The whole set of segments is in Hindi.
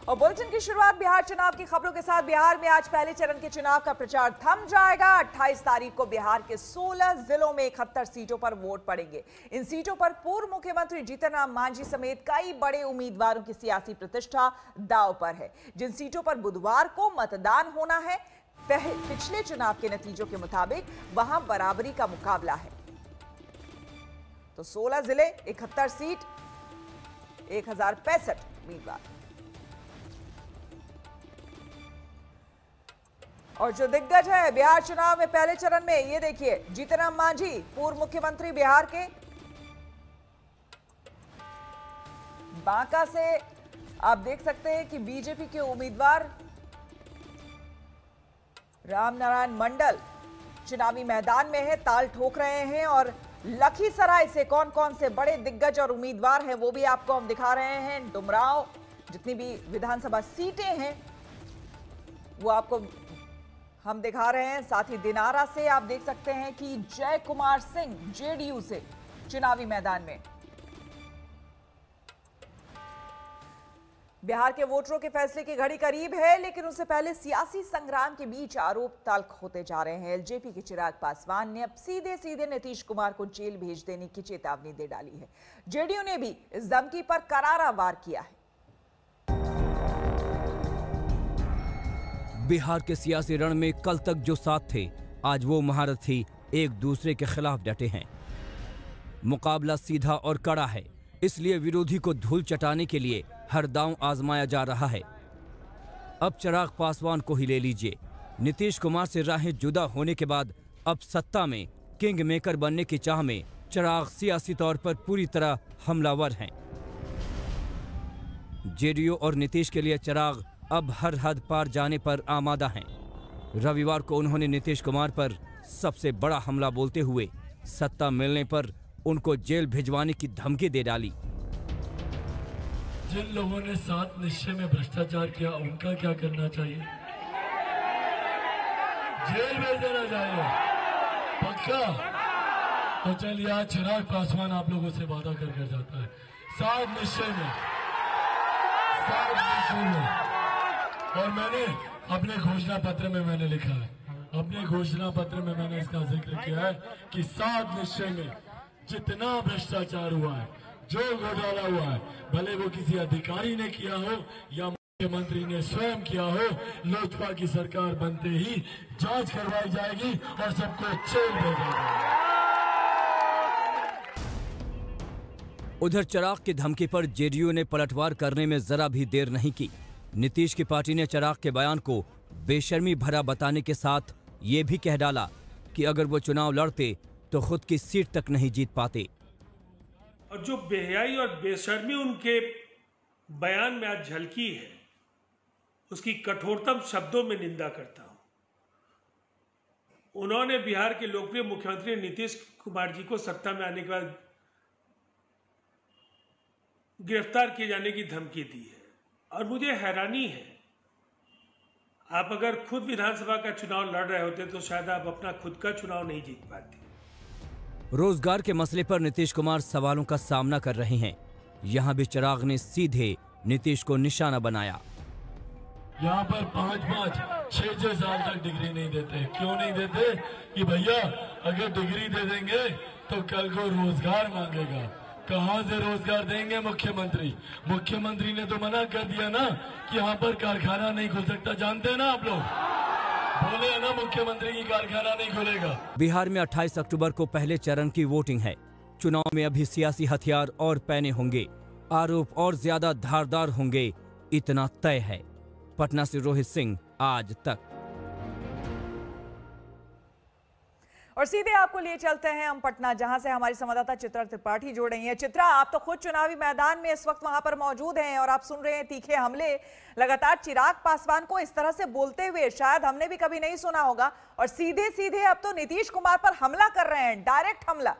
और बुलेटिन की शुरुआत बिहार चुनाव की खबरों के साथ। बिहार में आज पहले चरण के चुनाव का प्रचार थम जाएगा। 28 तारीख को बिहार के 16 जिलों में 71 सीटों पर वोट पड़ेंगे। इन सीटों पर पूर्व मुख्यमंत्री जीतन राम मांझी समेत कई बड़े उम्मीदवारों की सियासी प्रतिष्ठा दांव पर है। जिन सीटों पर बुधवार को मतदान होना है, पिछले चुनाव के नतीजों के मुताबिक वहां बराबरी का मुकाबला है। तो 16 जिले, 71 सीट, 1065 उम्मीदवार। और जो दिग्गज है बिहार चुनाव में पहले चरण में, ये देखिए जीतन राम मांझी पूर्व मुख्यमंत्री बिहार के। बांका से आप देख सकते हैं कि बीजेपी के उम्मीदवार रामनारायण मंडल चुनावी मैदान में है, ताल ठोक रहे हैं। और लखीसराय से कौन कौन से बड़े दिग्गज और उम्मीदवार हैं वो भी आपको हम दिखा रहे हैं। डुमराव, जितनी भी विधानसभा सीटें हैं वो आपको हम दिखा रहे हैं। साथ ही दिनारा से आप देख सकते हैं कि जय कुमार सिंह जेडीयू से चुनावी मैदान में। बिहार के वोटरों के फैसले की घड़ी करीब है, लेकिन उससे पहले सियासी संग्राम के बीच आरोप तल्ख होते जा रहे हैं। एलजेपी के चिराग पासवान ने अब सीधे सीधे नीतीश कुमार को जेल भेज देने की चेतावनी दे डाली है। जेडीयू ने भी इस धमकी पर करारा वार किया है। बिहार के सियासी रण में कल तक जो साथ थे, आज वो महारथी एक दूसरे के खिलाफ डटे हैं। मुकाबला सीधा और कड़ा है, इसलिए विरोधी को धूल चटाने के लिए हर दांव आजमाया जा रहा है। अब चिराग पासवान को ही ले लीजिए। नीतीश कुमार से राहें जुदा होने के बाद अब सत्ता में किंग मेकर बनने की चाह में चिराग सियासी तौर पर पूरी तरह हमलावर हैं। जेडीयू और नीतीश के लिए चिराग अब हर हद पार जाने पर आमादा हैं। रविवार को उन्होंने नीतीश कुमार पर सबसे बड़ा हमला बोलते हुए सत्ता मिलने पर उनको जेल भिजवाने की धमकी दे डाली। जिन लोगों ने 7 निश्चय में भ्रष्टाचार किया, उनका क्या करना चाहिए? जेल भेज देना चाहिए, पक्का। तो चलिए, आज चिराग पासवान आप लोगों से वादा कर जाता है 7 निश्चय में, 7 निश्चय में। और मैंने अपने घोषणा पत्र में मैंने लिखा है, अपने घोषणा पत्र में मैंने इसका जिक्र किया है कि 7 निश्चय में जितना भ्रष्टाचार हुआ है, जो घोटाला हुआ है, भले वो किसी अधिकारी ने किया हो या मुख्यमंत्री ने स्वयं किया हो, लोजपा की सरकार बनते ही जांच करवाई जाएगी और सबको जेल भेजा जाएगा। उधर चिराग की धमकी पर जेडीयू ने पलटवार करने में जरा भी देर नहीं की। नीतीश की पार्टी ने चिराग के बयान को बेशर्मी भरा बताने के साथ ये भी कह डाला कि अगर वो चुनाव लड़ते तो खुद की सीट तक नहीं जीत पाते। और जो बेहयाई और बेशर्मी उनके बयान में आज झलकी है, उसकी कठोरतम शब्दों में निंदा करता हूं। उन्होंने बिहार के लोकप्रिय मुख्यमंत्री नीतीश कुमार जी को सत्ता में आने के बाद गिरफ्तार किए जाने की धमकी दी है। और मुझे हैरानी है, आप अगर खुद विधानसभा का चुनाव लड़ रहे होते तो शायद आप अपना खुद का चुनाव नहीं जीत पाते। रोजगार के मसले पर नीतीश कुमार सवालों का सामना कर रहे हैं। यहां भी चिराग ने सीधे नीतीश को निशाना बनाया। यहाँ पर 5-5, 6-6 साल तक डिग्री नहीं देते। क्यों नहीं देते? कि भैया अगर डिग्री दे देंगे तो कल को रोजगार मांगेगा। कहां से रोजगार देंगे मुख्यमंत्री? मुख्यमंत्री ने तो मना कर दिया ना कि यहाँ पर कारखाना नहीं खुल सकता। जानते हैं ना आप लोग, बोले ना मुख्यमंत्री की कारखाना नहीं खुलेगा। बिहार में 28 अक्टूबर को पहले चरण की वोटिंग है। चुनाव में अभी सियासी हथियार और पैने होंगे, आरोप और ज्यादा धारदार होंगे, इतना तय है। पटना से रोहित सिंह, आज तक। और सीधे आपको लिए चलते हैं हम पटना, जहां से हमारी संवाददाता चित्रा त्रिपाठी जुड़ रही हैं। चित्रा, आप तो खुद चुनावी मैदान में इस वक्त वहां पर मौजूद हैं और आप सुन रहे हैं तीखे हमले लगातार चिराग पासवान को इस तरह से बोलते हुए शायद हमने भी कभी नहीं सुना होगा। और सीधे सीधे अब तो नीतीश कुमार पर हमला कर रहे हैं, डायरेक्ट हमला।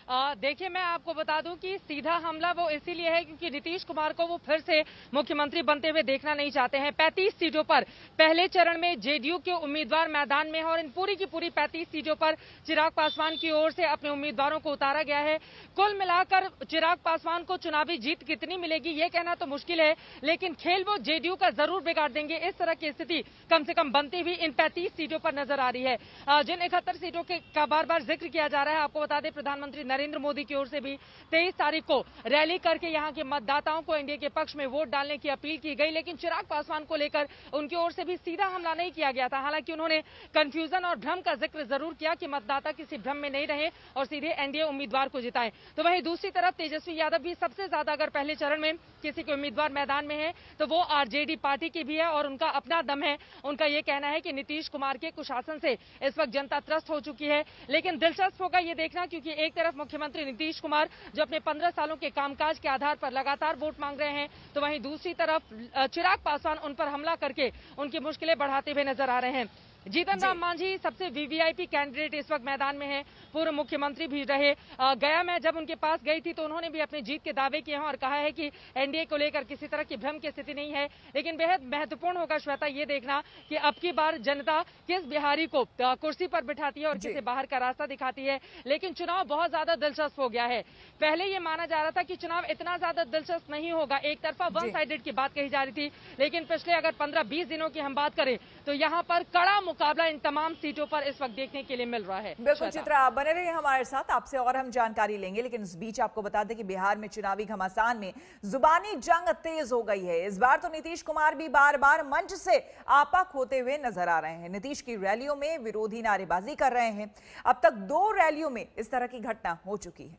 देखिए, मैं आपको बता दूं कि सीधा हमला वो इसीलिए है क्योंकि नीतीश कुमार को वो फिर से मुख्यमंत्री बनते हुए देखना नहीं चाहते हैं। 35 सीटों पर पहले चरण में जेडीयू के उम्मीदवार मैदान में हैं और इन पूरी की पूरी 35 सीटों पर चिराग पासवान की ओर से अपने उम्मीदवारों को उतारा गया है। कुल मिलाकर चिराग पासवान को चुनावी जीत कितनी मिलेगी ये कहना तो मुश्किल है, लेकिन खेल वो जेडीयू का जरूर बिगाड़ देंगे। इस तरह की स्थिति कम से कम बनती हुई इन 35 सीटों पर नजर आ रही है। जिन 71 सीटों का बार बार जिक्र किया जा रहा है, आपको बता दें प्रधानमंत्री नरेंद्र मोदी की ओर से भी 23 तारीख को रैली करके यहां के मतदाताओं को एनडीए के पक्ष में वोट डालने की अपील की गई, लेकिन चिराग पासवान को लेकर उनकी ओर से भी सीधा हमला नहीं किया गया था। हालांकि उन्होंने कंफ्यूजन और भ्रम का जिक्र जरूर किया कि मतदाता किसी भ्रम में नहीं रहे और सीधे एनडीए उम्मीदवार को जिताएं। तो वहीं दूसरी तरफ तेजस्वी यादव भी सबसे ज्यादा अगर पहले चरण में किसी के उम्मीदवार मैदान में है तो वो आरजेडी पार्टी की भी है और उनका अपना दम है। उनका ये कहना है कि नीतीश कुमार के कुशासन से इस वक्त जनता त्रस्त हो चुकी है। लेकिन दिलचस्प होगा ये देखना, क्योंकि एक तरफ मुख्यमंत्री नीतीश कुमार जो अपने 15 सालों के कामकाज के आधार पर लगातार वोट मांग रहे हैं, तो वहीं दूसरी तरफ चिराग पासवान उन पर हमला करके उनकी मुश्किलें बढ़ाते हुए नजर आ रहे हैं। जीतन राम मांझी सबसे वीवीआईपी कैंडिडेट इस वक्त मैदान में है, पूर्व मुख्यमंत्री भी रहे। गया मैं जब उनके पास गई थी तो उन्होंने भी अपनी जीत के दावे किए हैं और कहा है कि एनडीए को लेकर किसी तरह की भ्रम की स्थिति नहीं है। लेकिन बेहद महत्वपूर्ण होगा श्वेता ये देखना कि अब की बार जनता किस बिहारी को कुर्सी पर बिठाती है और किसे बाहर का रास्ता दिखाती है। लेकिन चुनाव बहुत ज्यादा दिलचस्प हो गया है। पहले ये माना जा रहा था कि चुनाव इतना ज्यादा दिलचस्प नहीं होगा, एक तरफा वन साइडेड की बात कही जा रही थी, लेकिन पिछले अगर 15-20 दिनों की हम बात करें तो यहाँ पर कड़ा मुकाबला इन तमाम सीटों पर इस वक्त देखने के लिए मिल रहा है। बिल्कुल चित्रा, आप बने रहिए हमारे साथ, आपसे और हम जानकारी लेंगे। लेकिन इस बीच आपको बता दें कि बिहार में चुनावी घमासान में जुबानी जंग तेज हो गई है। इस बार तो नीतीश कुमार भी बार बार मंच से आपा खोते हुए नजर आ रहे हैं। नीतीश की रैलियों में विरोधी नारेबाजी कर रहे हैं। अब तक 2 रैलियों में इस तरह की घटना हो चुकी है।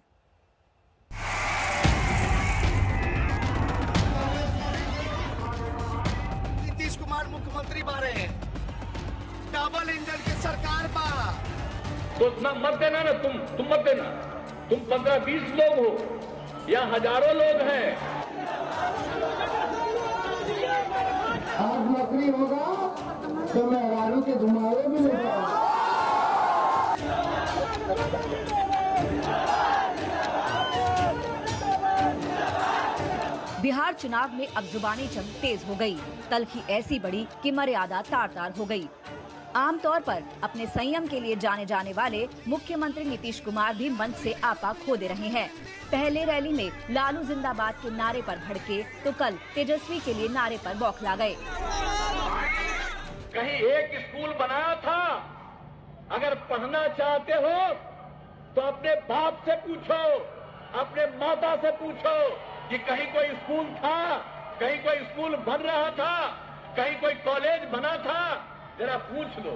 नीतीश कुमार मुख्यमंत्री बन रहे हैं, डबल इंजन की सरकार बा। तो ना मत देना ना, तुम मत देना। तुम 15-20 लोग हो या हजारों लोग हैं। आज नौकरी होगा तो मैं रानू के धुमावे भी ले जाऊंगा। बिहार चुनाव में अब जुबानी जंग तेज हो गई। तल्खी ऐसी बड़ी कि मर्यादा तार-तार हो गई। आमतौर पर अपने संयम के लिए जाने जाने वाले मुख्यमंत्री नीतीश कुमार भी मंच से आपा खो दे रहे हैं। पहले रैली में लालू जिंदाबाद के नारे पर भड़के तो कल तेजस्वी के लिए नारे पर बौखला गए। कहीं एक स्कूल बनाया था, अगर पढ़ना चाहते हो तो अपने बाप से पूछो, अपने माता से पूछो कि कहीं कोई स्कूल था, कहीं कोई स्कूल बन रहा था, कहीं कोई कॉलेज बना था, जरा पूछ लो।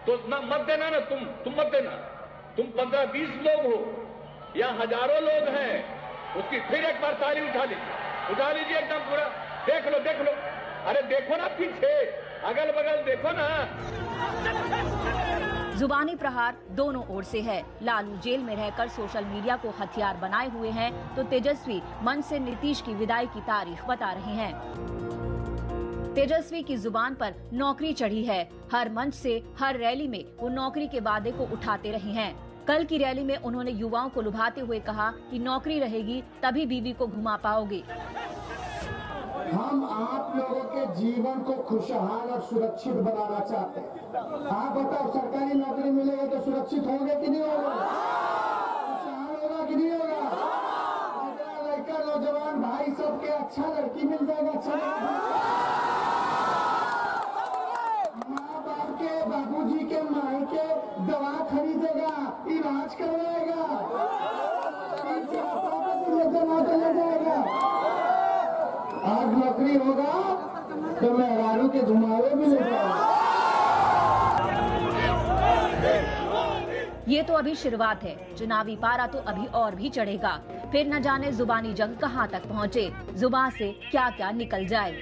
तो ना मत देना ना, तुम मत देना। तुम 15-20 लोग हो या हजारों लोग हैं, उसकी फिर एक बार ताली उठा लीजिए एकदम पूरा। देख लो, अरे देखो ना पीछे, अगल बगल देखो ना। जुबानी प्रहार दोनों ओर से है। लालू जेल में रहकर सोशल मीडिया को हथियार बनाए हुए हैं तो तेजस्वी मंच से नीतीश की विदाई की तारीख बता रहे हैं। तेजस्वी की जुबान पर नौकरी चढ़ी है। हर मंच से हर रैली में वो नौकरी के वादे को उठाते रहे हैं। कल की रैली में उन्होंने युवाओं को लुभाते हुए कहा कि नौकरी रहेगी तभी बीवी को घुमा पाओगे। हम आप लोगों के जीवन को खुशहाल और सुरक्षित बनाना चाहते हैं। आप बताओ, सरकारी नौकरी मिलेगा तो सुरक्षित होंगे कि नहीं होगा? खुशहाल होगा कि नहीं होगा? लड़का नौजवान भाई सबके अच्छा लड़की मिल जाएगा, अच्छा माँ बाप के, बाबूजी के, माई के दवा खरीदेगा, इलाज करवाएगा, ले जाएगा। आज नौकरी होगा तो मैं रानू के धुमावे भी ले जाऊंगा। ये तो अभी शुरुआत है, चुनावी पारा तो अभी और भी चढ़ेगा। फिर न जाने जुबानी जंग कहां तक पहुंचे, जुबान से क्या क्या निकल जाए।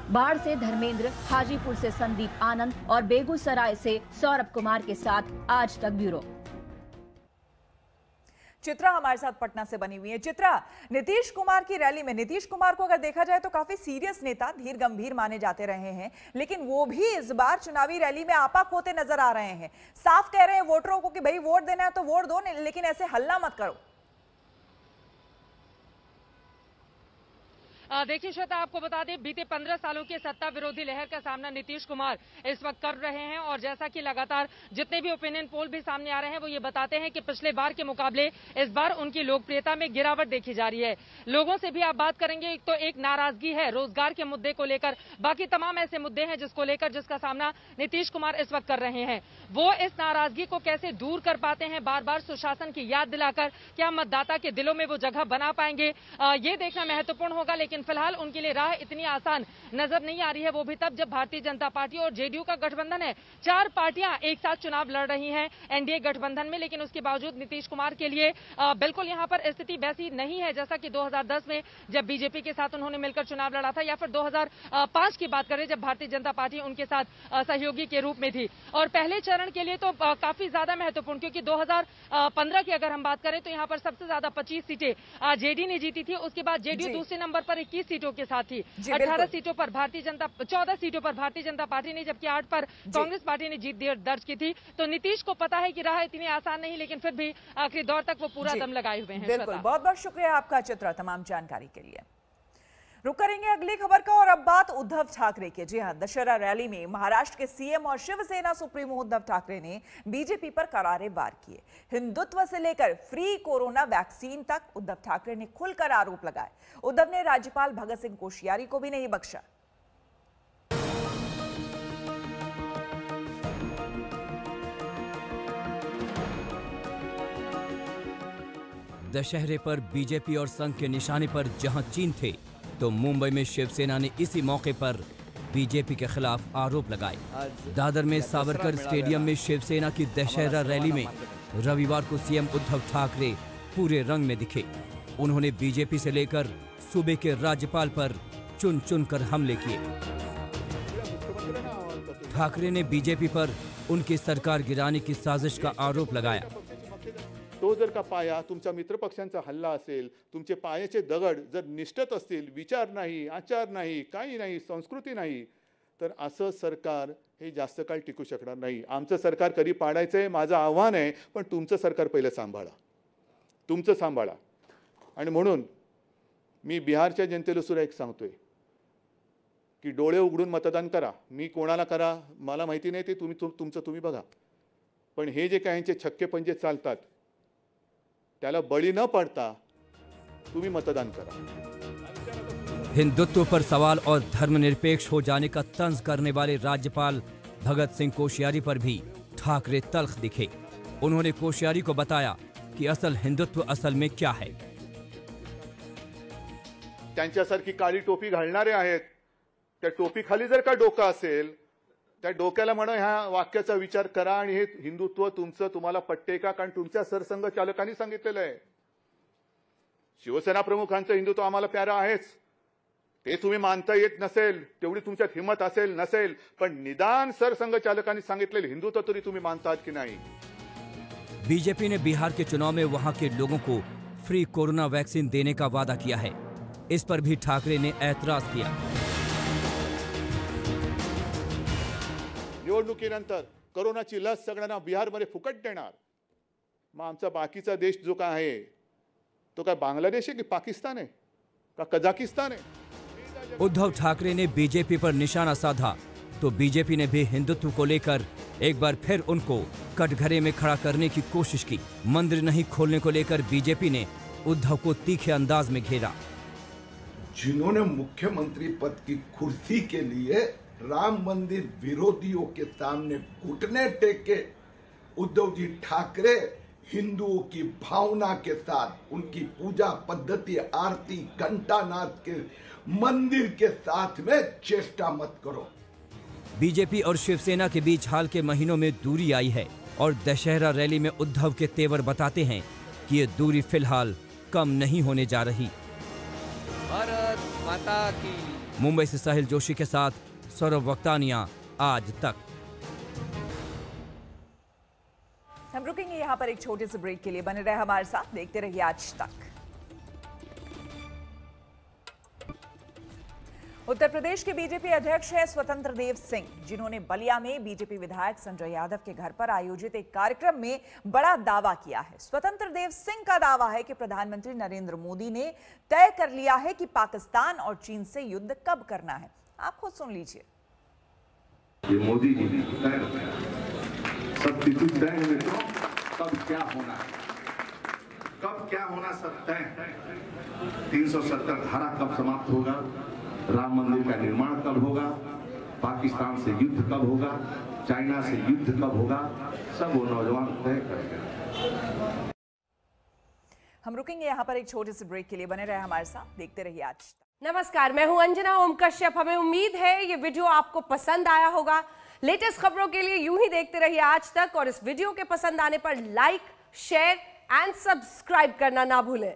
बाढ़ से धर्मेंद्र, हाजीपुर से संदीप आनंद और बेगूसराय से सौरभ कुमार के साथ आज तक ब्यूरो। चित्रा हमारे साथ पटना से बनी हुई है। चित्रा, नीतीश कुमार की रैली में नीतीश कुमार को अगर देखा जाए तो काफी सीरियस नेता, धीर गंभीर माने जाते रहे हैं, लेकिन वो भी इस बार चुनावी रैली में आपा खोते नजर आ रहे हैं। साफ कह रहे हैं वोटरों को कि भाई वोट देना है तो वोट दो, लेकिन ऐसे हल्ला मत करो। देखिए श्वेता, आपको बता दें बीते 15 सालों की सत्ता विरोधी लहर का सामना नीतीश कुमार इस वक्त कर रहे हैं और जैसा कि लगातार जितने भी ओपिनियन पोल भी सामने आ रहे हैं वो ये बताते हैं कि पिछले बार के मुकाबले इस बार उनकी लोकप्रियता में गिरावट देखी जा रही है। लोगों से भी आप बात करेंगे तो एक नाराजगी है रोजगार के मुद्दे को लेकर, बाकी तमाम ऐसे मुद्दे हैं जिसका सामना नीतीश कुमार इस वक्त कर रहे हैं। वो इस नाराजगी को कैसे दूर कर पाते हैं, बार बार सुशासन की याद दिलाकर क्या मतदाता के दिलों में वो जगह बना पाएंगे, ये देखना महत्वपूर्ण होगा। लेकिन फिलहाल उनके लिए राह इतनी आसान नजर नहीं आ रही है, वो भी तब जब भारतीय जनता पार्टी और जेडीयू का गठबंधन है। 4 पार्टियां एक साथ चुनाव लड़ रही हैं एनडीए गठबंधन में, लेकिन उसके बावजूद नीतीश कुमार के लिए बिल्कुल यहां पर स्थिति वैसी नहीं है जैसा कि 2010 में जब बीजेपी के साथ उन्होंने मिलकर चुनाव लड़ा था, या फिर 2005 की बात करें जब भारतीय जनता पार्टी उनके साथ सहयोगी के रूप में थी। और पहले चरण के लिए तो काफी ज्यादा महत्वपूर्ण, क्योंकि 2015 की अगर हम बात करें तो यहाँ पर सबसे ज्यादा 25 सीटें जेडी ने जीती थी। उसके बाद जेडीयू दूसरे नंबर पर 21 सीटों के साथ थी। 14 सीटों पर भारतीय जनता पार्टी ने, जबकि 8 पर कांग्रेस पार्टी ने जीत दर्ज की थी। तो नीतीश को पता है कि राह इतनी आसान नहीं, लेकिन फिर भी आखिरी दौर तक वो पूरा दम लगाए हुए हैं। बिल्कुल, बहुत बहुत शुक्रिया आपका चित्रा तमाम जानकारी के लिए। रुक करेंगे अगली खबर का और अब बात उद्धव ठाकरे के। जी हां, दशहरा रैली में महाराष्ट्र के सीएम और शिवसेना सुप्रीमो उद्धव ठाकरे ने बीजेपी पर करारे वार किए। हिंदुत्व से लेकर फ्री कोरोना वैक्सीन तक उद्धव ठाकरे ने खुलकर आरोप लगाए। उद्धव ने राज्यपाल भगत सिंह कोश्यारी को भी नहीं बख्शा। दशहरे पर बीजेपी और संघ के निशाने पर जहां चीन थे, तो मुंबई में शिवसेना ने इसी मौके पर बीजेपी के खिलाफ आरोप लगाए। दादर में सावरकर स्टेडियम में शिवसेना की दशहरा रैली में रविवार को सीएम उद्धव ठाकरे पूरे रंग में दिखे। उन्होंने बीजेपी से लेकर सूबे के राज्यपाल पर चुन चुन कर हमले किए। ठाकरे ने बीजेपी पर उनकी सरकार गिराने की साजिश का आरोप लगाया। तो जर का पाया तुमच्या मित्रपक्षांचा हल्ला असेल, तुमचे पायाचे दगड जर निष्ठत असतील, विचार नाही, आचार नाही, काही नाही, संस्कृती नाही, तर असं सरकार हे जास्त काळ टिकू शकणार नाही। आमचं सरकार कधी पाडायचंय माझं आव्हान आहे, पण तुमचं सरकार पहिले सांभाळा, तुमचं सांभाळा। आणि म्हणून मी बिहारच्या जनतेला सुद्धा एक सांगतोय की डोळे उघडून मतदान करा। मी कोणाला करा मला माहिती नाही, ते तुमचं तुम्ही बघा, पण हे जे काहींचे छक्के पंजे चालतात त्याला बळी न पड़ता तुम्ही मतदान करा। हिंदुत्व पर सवाल और धर्मनिरपेक्ष हो जाने का तंज करने वाले राज्यपाल भगत सिंह कोश्यारी पर भी ठाकरे तल्ख दिखे। उन्होंने कोश्यारी को बताया कि असल हिंदुत्व असल में क्या है। त्यांच्यासारखी काळी टोपी घालणारे आहेत, त्या टोपी खाली जर का डोकं असेल, त्या डोक्याला म्हणा ह्या वाक्याचा विचार करा आणि हे हिंदुत्व तुमचं तुम्हाला पटते का? कारण तुमच्या सरसंघ चालकांनी सांगितलेलं आहे शिवसेना प्रमुखांचं हिंदुत्व आम्हाला प्यारा आहेच। ते तुम्ही मानता येत नसेल, तेवढी तुमच्यात हिम्मत असेल नसेल, पण निदान सरसंघ चालकांनी सांगितलेलं हिंदुत्व तरी तुम्ही मानतात की नाही? बीजेपी ने बिहार के चुनाव में वहां के लोगों को फ्री कोरोना वैक्सीन देने का वादा किया है। इस पर भी ठाकरे ने ऐतराज किया। निवडणुकीनंतर कोरोनाची लस सगळ्यांना बिहारमध्ये फुकट देणार। मग आमचा बाकीचा देश जो काय आहे तो काय बांग्लादेश है कि पाकिस्तान है का कजाकिस्तान है? उद्धव ठाकरे ने बीजेपी पर निशाना साधा तो बीजेपी ने भी हिंदुत्व को लेकर एक बार फिर उनको कटघरे में खड़ा करने की कोशिश की। मंदिर नहीं खोलने को लेकर बीजेपी ने उद्धव को तीखे अंदाज में घेरा। जिन्होंने मुख्यमंत्री पद की कुर्सी के लिए राम मंदिर विरोधियों के सामने घुटने टेके, उद्धव जी ठाकरे हिंदुओं की भावना के साथ उनकी पूजा पद्धति, आरती, घंटानाद के मंदिर के साथ में चेष्टा मत करो। बीजेपी और शिवसेना के बीच हाल के महीनों में दूरी आई है और दशहरा रैली में उद्धव के तेवर बताते हैं कि ये दूरी फिलहाल कम नहीं होने जा रही। भारत माता की। मुंबई से साहिल जोशी के साथ सौरभ वक्तानिया, आज तक। हम रुकेंगे यहाँ पर एक छोटे से ब्रेक के लिए। बने रहे हमारे साथ, देखते रहिए आज तक। उत्तर प्रदेश के बीजेपी अध्यक्ष हैं स्वतंत्र देव सिंह, जिन्होंने बलिया में बीजेपी विधायक संजय यादव के घर पर आयोजित एक कार्यक्रम में बड़ा दावा किया है। स्वतंत्र देव सिंह का दावा है कि प्रधानमंत्री नरेंद्र मोदी ने तय कर लिया है कि पाकिस्तान और चीन से युद्ध कब करना है। आप खुद सुन लीजिए। ये मोदी जी ने तय सब तिथि तय हुए, तो कब क्या होना है, कब क्या होना सब तय है। 370 धारा कब समाप्त होगा, राम मंदिर का निर्माण कब होगा, पाकिस्तान से युद्ध कब होगा, चाइना से युद्ध कब होगा, सब वो नौजवान तय करेंगे। हम रुकेंगे यहाँ पर एक छोटे से ब्रेक के लिए। बने रहे हमारे साथ, देखते रहिए आज तक। नमस्कार, मैं हूं अंजना ओम कश्यप। हमें उम्मीद है ये वीडियो आपको पसंद आया होगा। लेटेस्ट खबरों के लिए यूं ही देखते रहिए आज तक, और इस वीडियो के पसंद आने पर लाइक, शेयर एंड सब्सक्राइब करना ना भूलें।